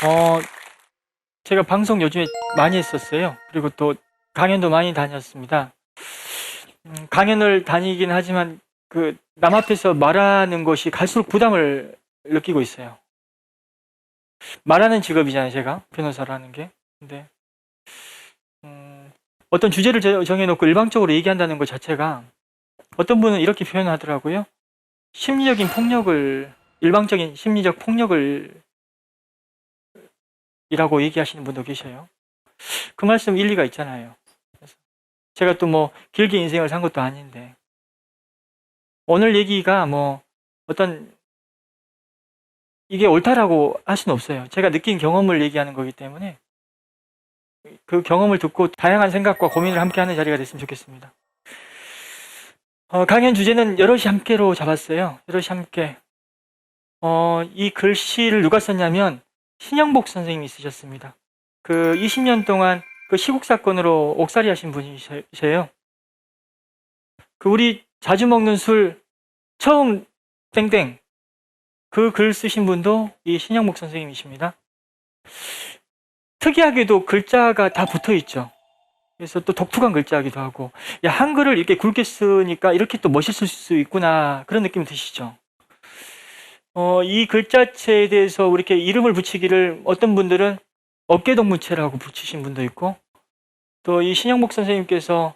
어, 제가 방송 요즘에 많이 했었어요. 그리고 또 강연도 많이 다녔습니다. 강연을 다니긴 하지만 남 앞에서 말하는 것이 갈수록 부담을 느끼고 있어요. 말하는 직업이잖아요, 제가. 변호사라는 게. 근데, 어떤 주제를 정해놓고 일방적으로 얘기한다는 것 자체가 어떤 분은 이렇게 표현하더라고요. 심리적인 폭력을, 일방적인 심리적 폭력을 이라고 얘기하시는 분도 계셔요. 그 말씀 일리가 있잖아요. 그래서 제가 또 뭐 길게 인생을 산 것도 아닌데 오늘 얘기가 뭐 어떤 이게 옳다라고 할 수는 없어요. 제가 느낀 경험을 얘기하는 거기 때문에 그 경험을 듣고 다양한 생각과 고민을 함께 하는 자리가 됐으면 좋겠습니다. 강연 주제는 여럿이 함께로 잡았어요. 여럿이 함께. 이 글씨를 누가 썼냐면 신영복 선생님이 쓰셨습니다. 20년 동안 그 시국 사건으로 옥살이 하신 분이세요. 우리 자주 먹는 술 처음 땡땡 그 글 쓰신 분도 이 신영복 선생님이십니다. 특이하게도 글자가 다 붙어 있죠. 그래서 또 독특한 글자이기도 하고, 야, 한글을 이렇게 굵게 쓰니까 이렇게 또 멋있을 수 있구나, 그런 느낌이 드시죠. 이 글자체에 대해서 이렇게 이름을 붙이기를 어떤 분들은 어깨동무체라고 붙이신 분도 있고, 또 이 신영복 선생님께서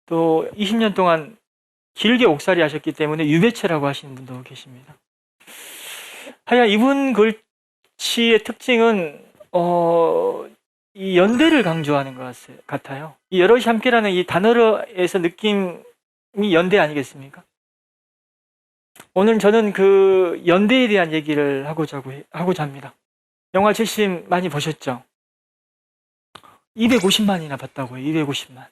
또 20년 동안 길게 옥살이 하셨기 때문에 유배체라고 하시는 분도 계십니다. 하여간 이분 글씨의 특징은 이 연대를 강조하는 것 같아요. 이 여럿이 함께라는 이 단어에서 느낌이 연대 아니겠습니까? 오늘 저는 그 연대에 대한 얘기를 하고자 합니다. 영화 70 많이 보셨죠? 250만이나 봤다고요. 250만.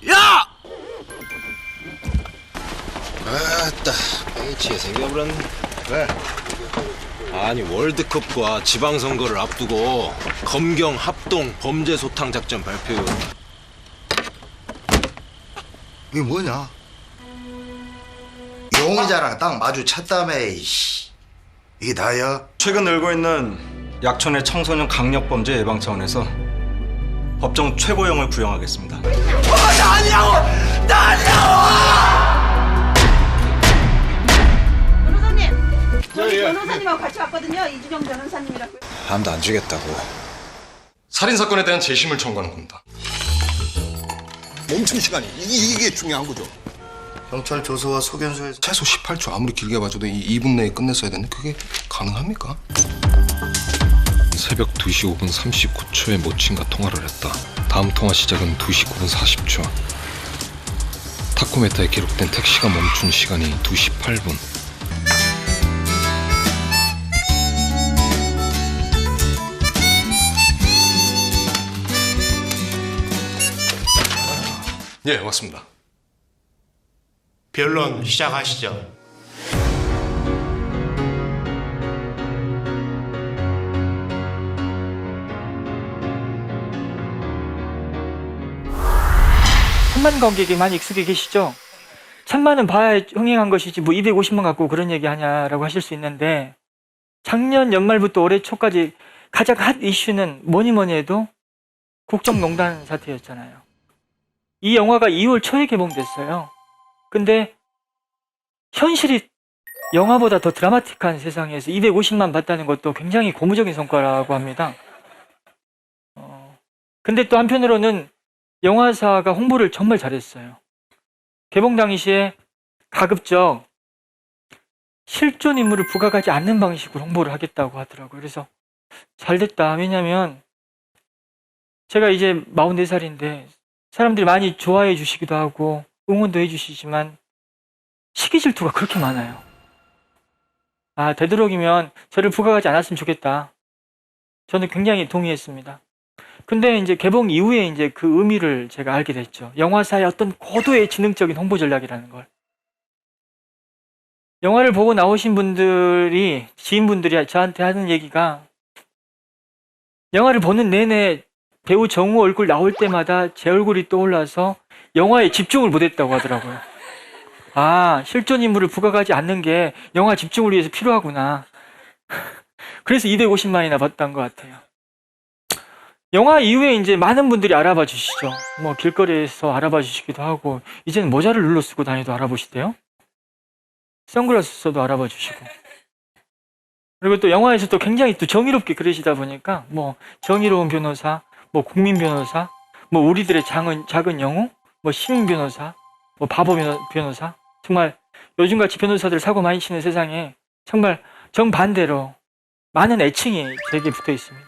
야! 아따, H에 생겨버렸네. 왜? 아니, 월드컵과 지방선거를 앞두고 검경 합동 범죄 소탕 작전 발표요. 이게 뭐냐? 용의자랑 딱 마주쳤다며, 이씨. 이게 다야? 최근 늘고 있는 약촌의 청소년 강력범죄 예방 차원에서 법정 최고형을 구형하겠습니다. 변호사님, 저희 변호사님하고 같이 왔거든요. 이준영 변호사님이라고요. 아무도 안 주겠다고. 살인사건에 대한 재심을 청구하는 겁니다. 멈춘 시간이 이게 중요한 거죠. 경찰 조서와 소견서에서 최소 18초, 아무리 길게 봐줘도 2분 내에 끝냈어야 되는데 그게 가능합니까? 새벽 2시 5분 39초에 모친과 통화를 했다. 다음 통화 시작은 2시 9분 40초. 타코메타에 기록된 택시가 멈춘 시간이 2시 8분. 예, 맞습니다. 변론 시작하시죠. 천만 관객이 많이 익숙해 계시죠? 천만은 봐야 흥행한 것이지 뭐 250만 갖고 그런 얘기 하냐라고 하실 수 있는데, 작년 연말부터 올해 초까지 가장 핫 이슈는 뭐니 해도 국정농단 사태였잖아요. 이 영화가 2월 초에 개봉됐어요. 근데 현실이 영화보다 더 드라마틱한 세상에서 250만 봤다는 것도 굉장히 고무적인 성과라고 합니다. 근데 또 한편으로는 영화사가 홍보를 정말 잘했어요. 개봉 당시에 가급적 실존 인물을 부각하지 않는 방식으로 홍보를 하겠다고 하더라고요. 그래서 잘 됐다. 왜냐면 제가 이제 44살인데 사람들이 많이 좋아해 주시기도 하고 응원도 해 주시지만 시기 질투가 그렇게 많아요. 아, 되도록이면 저를 부각하지 않았으면 좋겠다. 저는 굉장히 동의했습니다. 근데 이제 개봉 이후에 이제 그 의미를 제가 알게 됐죠. 영화사의 어떤 고도의 지능적인 홍보 전략이라는 걸. 영화를 보고 나오신 분들이, 지인분들이 저한테 하는 얘기가, 영화를 보는 내내 배우 정우 얼굴 나올 때마다 제 얼굴이 떠올라서 영화에 집중을 못했다고 하더라고요. 아, 실존 인물을 부각하지 않는 게 영화 집중을 위해서 필요하구나. 그래서 250만이나 받던 것 같아요. 영화 이후에 이제 많은 분들이 알아봐 주시죠. 뭐 길거리에서 알아봐 주시기도 하고, 이제는 모자를 눌러 쓰고 다니도 알아보시대요. 선글라스 써도 알아봐 주시고. 그리고 또 영화에서 또 굉장히 또 정의롭게 그러시다 보니까, 뭐 정의로운 변호사, 뭐 국민 변호사, 뭐 우리들의 작은 영웅, 뭐 시민 변호사, 뭐 바보 변호사. 정말 요즘같이 변호사들 사고 많이 치는 세상에 정말 정반대로 많은 애칭이 제게 붙어 있습니다.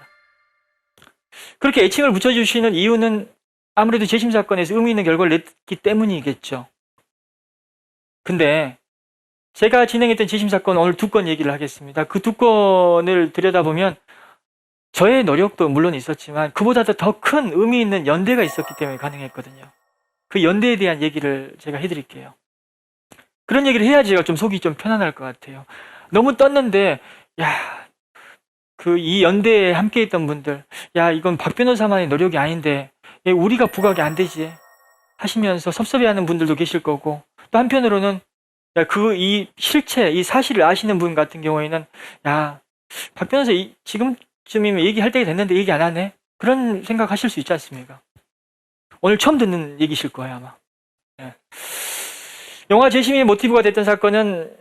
그렇게 애칭을 붙여주시는 이유는 아무래도 재심 사건에서 의미 있는 결과를 냈기 때문이겠죠. 근데 제가 진행했던 재심 사건 오늘 2건 얘기를 하겠습니다. 그 2건을 들여다보면 저의 노력도 물론 있었지만 그보다도 더 큰 의미 있는 연대가 있었기 때문에 가능했거든요. 그 연대에 대한 얘기를 제가 해드릴게요. 그런 얘기를 해야 제가 좀 속이 좀 편안할 것 같아요. 너무 떴는데, 야, 이 연대에 함께 있던 분들, 야, 이건 박 변호사만의 노력이 아닌데, 왜 우리가 부각이 안 되지? 하시면서 섭섭해하는 분들도 계실 거고, 또 한편으로는, 야, 이 실체, 이 사실을 아시는 분 같은 경우에는, 야, 박 변호사 지금쯤이면 얘기할 때가 됐는데 얘기 안 하네? 그런 생각 하실 수 있지 않습니까? 오늘 처음 듣는 얘기실 거예요, 아마. 네. 영화 재심의 모티브가 됐던 사건은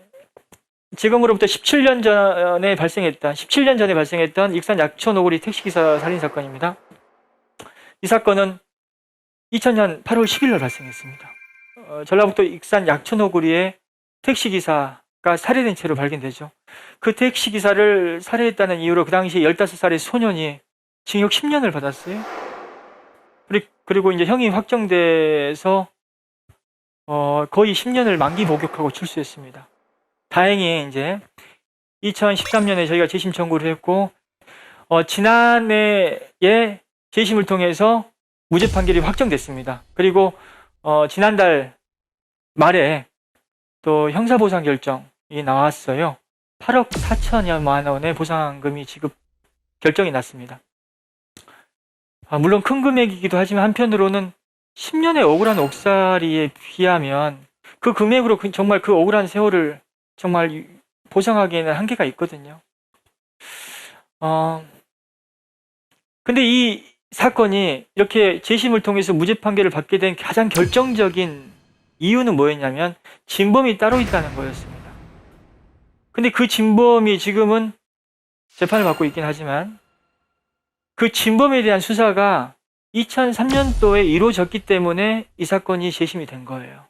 지금으로부터 17년 전에 발생했던 익산 약촌 오거리 택시기사 살인 사건입니다. 이 사건은 2000년 8월 10일날 발생했습니다. 전라북도 익산 약촌 오거리에 택시기사가 살해된 채로 발견되죠. 그 택시기사를 살해했다는 이유로 그 당시 15살의 소년이 징역 10년을 받았어요. 그리고 이제 형이 확정돼서 거의 10년을 만기 복역하고 출소했습니다. 다행히 이제 2013년에 저희가 재심 청구를 했고, 지난해에 재심을 통해서 무죄 판결이 확정됐습니다. 그리고 지난달 말에 또 형사보상 결정이 나왔어요. 8억 4천여만 원의 보상금이 지급 결정이 났습니다. 물론 큰 금액이기도 하지만 한편으로는 10년의 억울한 옥살이에 비하면 그 금액으로 정말 그 억울한 세월을 정말 보상하기에는 한계가 있거든요. 근데 이 사건이 이렇게 재심을 통해서 무죄 판결을 받게 된 가장 결정적인 이유는 뭐였냐면 진범이 따로 있다는 거였습니다. 근데 그 진범이 지금은 재판을 받고 있긴 하지만 그 진범에 대한 수사가 2003년도에 이루어졌기 때문에 이 사건이 재심이 된 거예요.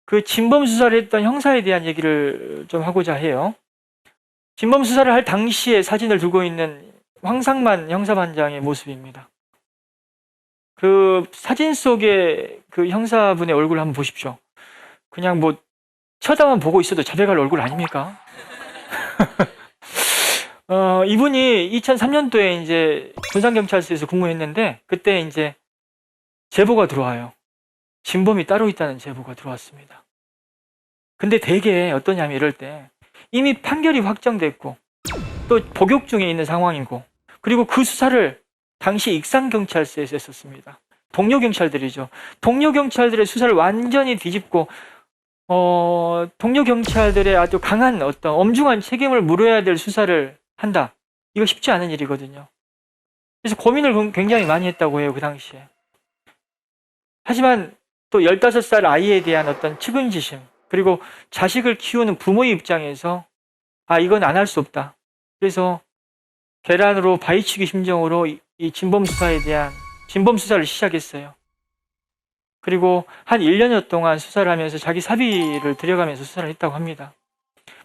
그 진범 수사를 했던 형사에 대한 얘기를 좀 하고자 해요. 진범 수사를 할 당시에 사진을 두고 있는 황상만 형사반장의 모습입니다. 그 사진 속에 그 형사분의 얼굴 한번 보십시오. 그냥 뭐 쳐다만 보고 있어도 자백할 얼굴 아닙니까? 이분이 2003년도에 이제 군산경찰서에서 근무했는데 그때 이제 제보가 들어와요. 진범이 따로 있다는 제보가 들어왔습니다. 근데 되게 어떠냐면 이럴 때 이미 판결이 확정됐고 또 복역 중에 있는 상황이고 그리고 그 수사를 당시 익산경찰서에서 했었습니다. 동료 경찰들이죠. 동료 경찰들의 수사를 완전히 뒤집고 동료 경찰들의 아주 강한 어떤 엄중한 책임을 물어야 될 수사를 한다. 이거 쉽지 않은 일이거든요. 그래서 고민을 굉장히 많이 했다고 해요, 그 당시에. 하지만 또 15살 아이에 대한 어떤 측은지심, 그리고 자식을 키우는 부모의 입장에서 이건 안 할 수 없다. 그래서 계란으로 바위치기 심정으로 이 진범 수사를 시작했어요. 그리고 한 1년여 동안 수사를 하면서 자기 사비를 들여가면서 수사를 했다고 합니다.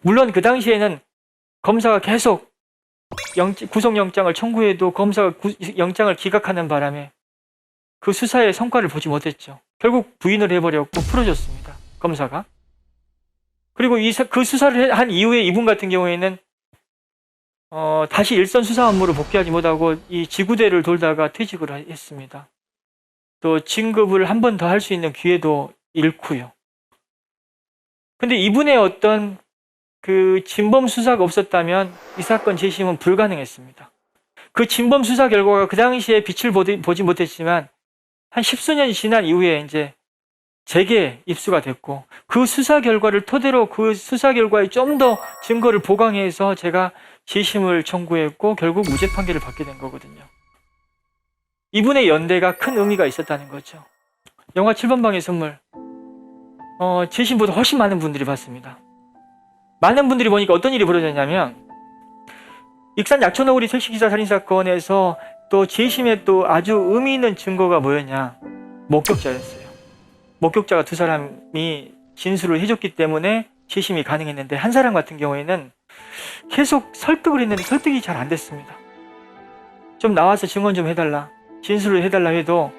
물론 그 당시에는 검사가 계속 구속영장을 청구해도 검사가 영장을 기각하는 바람에 그 수사의 성과를 보지 못했죠. 결국 부인을 해버렸고 풀어줬습니다. 검사가. 그리고 그 수사를 한 이후에 이분 같은 경우에는 다시 일선 수사 업무로 복귀하지 못하고 이 지구대를 돌다가 퇴직을 했습니다. 또 진급을 한 번 더 할 수 있는 기회도 잃고요. 근데 이분의 어떤 그 진범 수사가 없었다면 이 사건 재심은 불가능했습니다. 그 진범 수사 결과가 그 당시에 빛을 보지 못했지만 한 10수년이 지난 이후에 이제 재계 입수가 됐고 그 수사 결과를 토대로 그 수사 결과에 좀 더 증거를 보강해서 제가 재심을 청구했고 결국 무죄 판결을 받게 된 거거든요. 이분의 연대가 큰 의미가 있었다는 거죠. 영화 7번 방의 선물 재심보다 훨씬 많은 분들이 봤습니다. 많은 분들이 보니까 어떤 일이 벌어졌냐면 익산 약촌너구리 택시기사 살인사건에서 또 재심에 또 아주 의미 있는 증거가 뭐였냐, 목격자였어요. 목격자가 두 사람이 진술을 해줬기 때문에 재심이 가능했는데 한 사람 같은 경우에는 계속 설득을 했는데 설득이 잘 안 됐습니다. 좀 나와서 증언 좀 해달라, 진술을 해달라 해도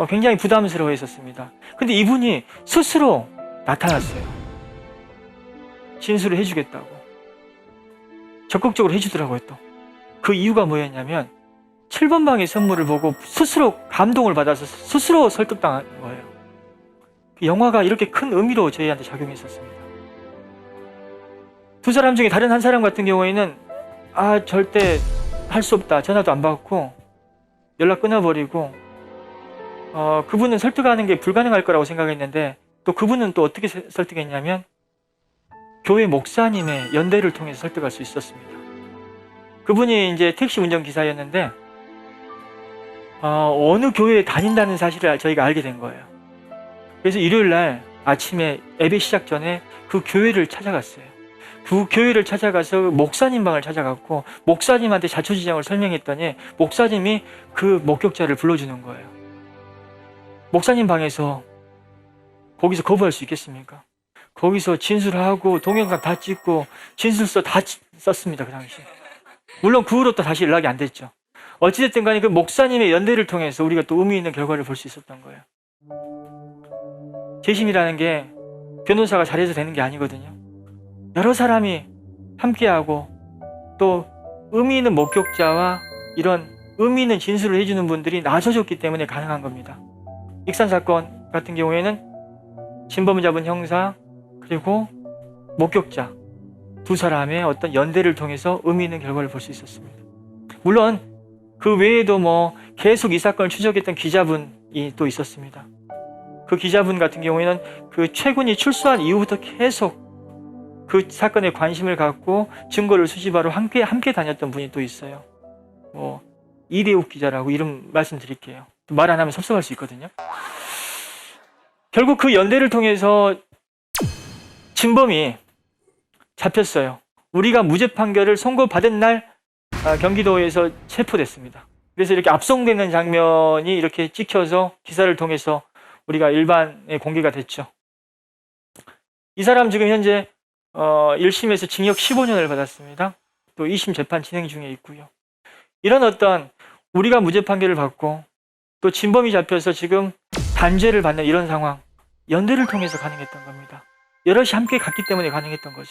굉장히 부담스러워 했었습니다. 근데 이분이 스스로 나타났어요. 진술을 해주겠다고. 적극적으로 해주더라고요. 또 그 이유가 뭐였냐면 7번 방의 선물을 보고 스스로 감동을 받아서 스스로 설득당한 거예요. 영화가 이렇게 큰 의미로 저희한테 작용했었습니다. 두 사람 중에 다른 한 사람 같은 경우에는 절대 할 수 없다, 전화도 안 받고 연락 끊어버리고 그분은 설득하는 게 불가능할 거라고 생각했는데 또 그분은 또 어떻게 설득했냐면 교회 목사님의 연대를 통해서 설득할 수 있었습니다. 그분이 이제 택시 운전기사였는데 어느 교회에 다닌다는 사실을 저희가 알게 된 거예요. 그래서 일요일 날 아침에 예배 시작 전에 그 교회를 찾아갔어요. 그 교회를 찾아가서 목사님 방을 찾아갔고 목사님한테 자초지종을 설명했더니 목사님이 그 목격자를 불러주는 거예요. 목사님 방에서 거기서 거부할 수 있겠습니까? 거기서 진술하고 동영상 다 찍고 진술서 다 썼습니다. 그 당시. 물론 그 후로 또 다시 연락이 안 됐죠. 어찌됐든 간에 그 목사님의 연대를 통해서 우리가 또 의미 있는 결과를 볼 수 있었던 거예요. 재심이라는 게 변호사가 잘해서 되는 게 아니거든요. 여러 사람이 함께하고 또 의미 있는 목격자와 이런 의미 있는 진술을 해주는 분들이 나서줬기 때문에 가능한 겁니다. 익산 사건 같은 경우에는 진범을 잡은 형사 그리고 목격자 두 사람의 어떤 연대를 통해서 의미 있는 결과를 볼 수 있었습니다. 물론 그 외에도 계속 이 사건을 추적했던 기자분이 또 있었습니다. 그 기자분 같은 경우에는 그 최군이 출소한 이후부터 계속 그 사건에 관심을 갖고 증거를 수집하러 함께 다녔던 분이 또 있어요. 이대욱 기자라고 이름 말씀드릴게요. 말 안 하면 섭섭할 수 있거든요. 결국 그 연대를 통해서 진범이 잡혔어요. 우리가 무죄 판결을 선고받은 날 경기도에서 체포됐습니다. 그래서 이렇게 압송되는 장면이 이렇게 찍혀서 기사를 통해서 우리가 일반에 공개가 됐죠. 이 사람 지금 현재 1심에서 징역 15년을 받았습니다. 또 2심 재판 진행 중에 있고요. 이런 어떤 우리가 무죄 판결을 받고 또 진범이 잡혀서 지금 단죄를 받는 이런 상황, 연대를 통해서 가능했던 겁니다. 여럿이 함께 갔기 때문에 가능했던 거죠.